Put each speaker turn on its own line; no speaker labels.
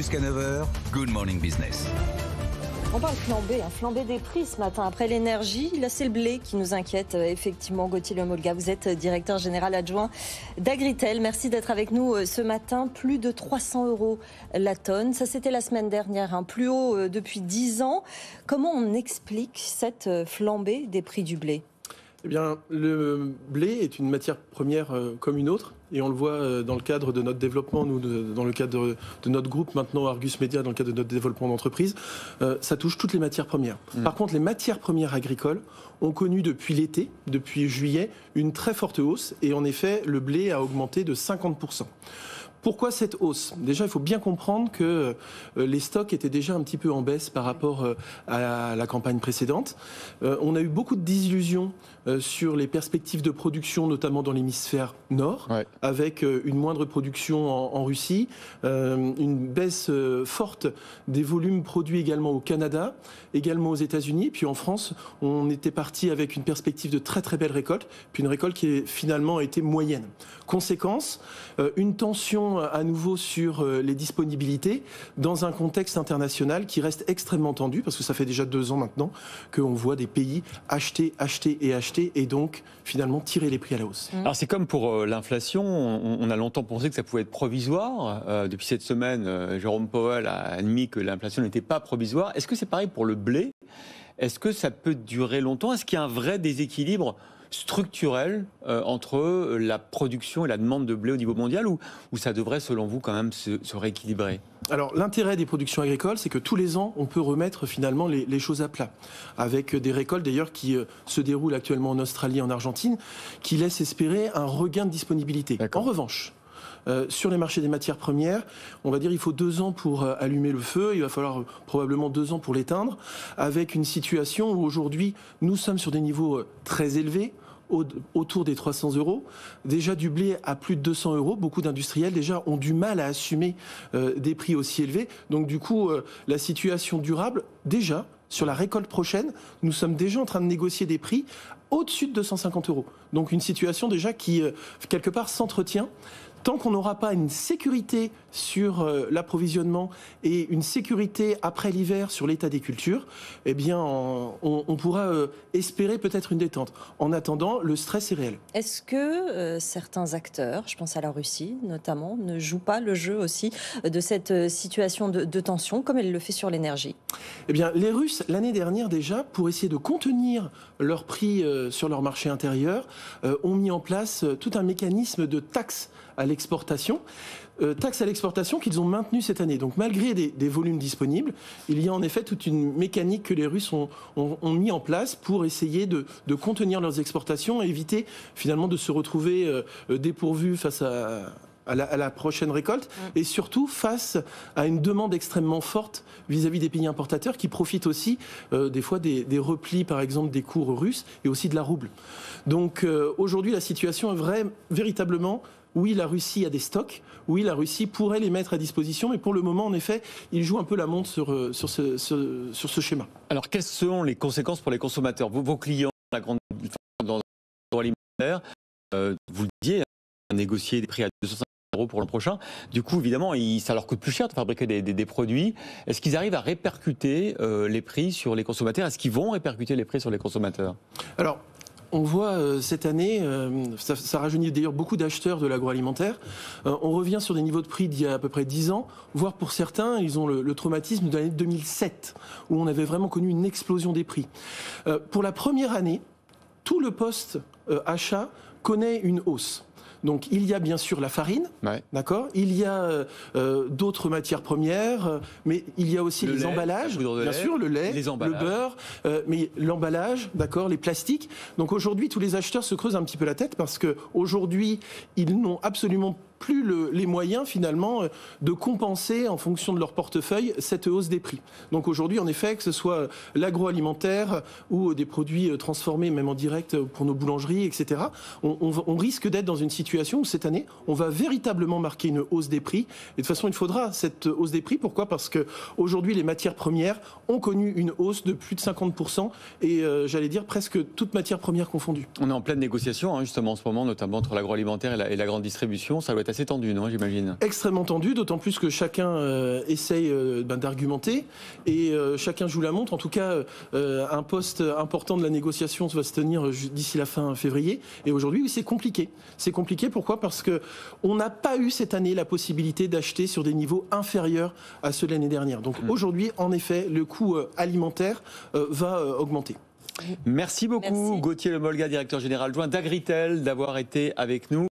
Jusqu'à 9h, Good Morning Business.
On parle flambée des prix ce matin. Après l'énergie, là c'est le blé qui nous inquiète. Effectivement, Gauthier Lemolga, vous êtes directeur général adjoint d'Agritel. Merci d'être avec nous ce matin. Plus de 300 € la tonne. Ça c'était la semaine dernière, plus haut depuis 10 ans. Comment on explique cette flambée des prix du blé ?
Eh bien, le blé est une matière première comme une autre. Et on le voit dans le cadre de notre développement, nous, dans le cadre de notre groupe, maintenant Argus Media, dans le cadre de notre développement d'entreprise, ça touche toutes les matières premières. Par contre, les matières premières agricoles ont connu depuis l'été, depuis juillet, une très forte hausse. Et en effet, le blé a augmenté de 50%. Pourquoi cette hausse ? Déjà, il faut bien comprendre que les stocks étaient déjà un petit peu en baisse par rapport à la campagne précédente. On a eu beaucoup de désillusions sur les perspectives de production, notamment dans l'hémisphère nord, avec une moindre production en Russie, une baisse forte des volumes produits également au Canada, également aux États-Unis. Puis en France, on était parti avec une perspective de très très belle récolte, puis une récolte qui finalement a été moyenne. Conséquence, une tension à nouveau sur les disponibilités dans un contexte international qui reste extrêmement tendu, parce que ça fait déjà 2 ans maintenant qu'on voit des pays acheter et donc finalement tirer les prix à la hausse.
Alors c'est comme pour l'inflation, on a longtemps pensé que ça pouvait être provisoire. Depuis cette semaine, Jérôme Powell a admis que l'inflation n'était pas provisoire. Est-ce que c'est pareil pour le blé ? Est-ce que ça peut durer longtemps ? Est-ce qu'il y a un vrai déséquilibre structurel entre la production et la demande de blé au niveau mondial, ou ça devrait, selon vous, quand même se rééquilibrer ?
Alors l'intérêt des productions agricoles, c'est que tous les ans, on peut remettre finalement les choses à plat, avec des récoltes d'ailleurs qui se déroulent actuellement en Australie et en Argentine, qui laissent espérer un regain de disponibilité. En revanche, sur les marchés des matières premières, on va dire il faut 2 ans pour allumer le feu, il va falloir probablement 2 ans pour l'éteindre, avec une situation où aujourd'hui nous sommes sur des niveaux très élevés, autour des 300 €. Déjà du blé à plus de 200 €. Beaucoup d'industriels déjà ont du mal à assumer des prix aussi élevés. Donc du coup, la situation durable, déjà, sur la récolte prochaine, nous sommes déjà en train de négocier des prix au-dessus de 250 €. Donc une situation déjà qui, quelque part, s'entretient. Tant qu'on n'aura pas une sécurité sur l'approvisionnement et une sécurité après l'hiver sur l'état des cultures, eh bien, on pourra espérer peut-être une détente. En attendant, le stress est réel.
Est-ce que certains acteurs, je pense à la Russie notamment, ne jouent pas le jeu aussi de cette situation de tension, comme elle le fait sur l'énergie ?
Eh bien, les Russes, l'année dernière déjà, pour essayer de contenir leurs prix sur leur marché intérieur, ont mis en place tout un mécanisme de taxe à l'exportation. Taxe à l'exportation qu'ils ont maintenue cette année. Donc malgré des volumes disponibles, il y a en effet toute une mécanique que les Russes ont mis en place pour essayer de contenir leurs exportations et éviter finalement de se retrouver dépourvus face à la prochaine récolte, et surtout face à une demande extrêmement forte vis-à-vis des pays importateurs qui profitent aussi des fois des replis, par exemple, des cours russes et aussi de la rouble. Donc aujourd'hui, la situation est véritablement... Oui, la Russie a des stocks. Oui, la Russie pourrait les mettre à disposition. Mais pour le moment, en effet, il joue un peu la montre sur ce schéma.
Alors, quelles sont les conséquences pour les consommateurs ? Vos clients, dans l'agroalimentaire, vous le disiez, négocier des prix à 250 € pour l'an prochain. Du coup, évidemment, ça leur coûte plus cher de fabriquer des produits. Est-ce qu'ils arrivent à répercuter les prix sur les consommateurs ? Est-ce qu'ils vont répercuter les prix sur les consommateurs ?
Alors, on voit cette année, ça rajeunit d'ailleurs beaucoup d'acheteurs de l'agroalimentaire. On revient sur des niveaux de prix d'il y a à peu près 10 ans, voire pour certains, ils ont le traumatisme de l'année 2007, où on avait vraiment connu une explosion des prix. Pour la première année, tout le poste achat connaît une hausse. Donc il y a bien sûr la farine, d'accord. Il y a d'autres matières premières, mais il y a aussi les emballages, bien sûr, le lait, le beurre, mais l'emballage, d'accord, les plastiques. Donc aujourd'hui, tous les acheteurs se creusent un petit peu la tête parce que aujourd'hui, ils n'ont absolument plus les moyens finalement de compenser en fonction de leur portefeuille cette hausse des prix. Donc aujourd'hui, en effet, que ce soit l'agroalimentaire ou des produits transformés, même en direct pour nos boulangeries, etc., on risque d'être dans une situation où cette année, on va véritablement marquer une hausse des prix. Et de toute façon, il faudra cette hausse des prix. Pourquoi ? Parce que aujourd'hui, les matières premières ont connu une hausse de plus de 50% et j'allais dire presque toutes matières premières confondues.
On est en pleine négociation, justement, en ce moment, notamment entre l'agroalimentaire et la grande distribution. Ça doit être être assez tendu, non, j'imagine?
Extrêmement tendu, d'autant plus que chacun essaye d'argumenter et chacun joue la montre. En tout cas, un poste important de la négociation va se tenir d'ici la fin février. Et aujourd'hui, oui, c'est compliqué. C'est compliqué, pourquoi? Parce qu'on n'a pas eu cette année la possibilité d'acheter sur des niveaux inférieurs à ceux de l'année dernière. Donc aujourd'hui, en effet, le coût alimentaire va augmenter.
Merci beaucoup, Gauthier Lemolga, directeur général adjoint d'Agritel, d'avoir été avec nous.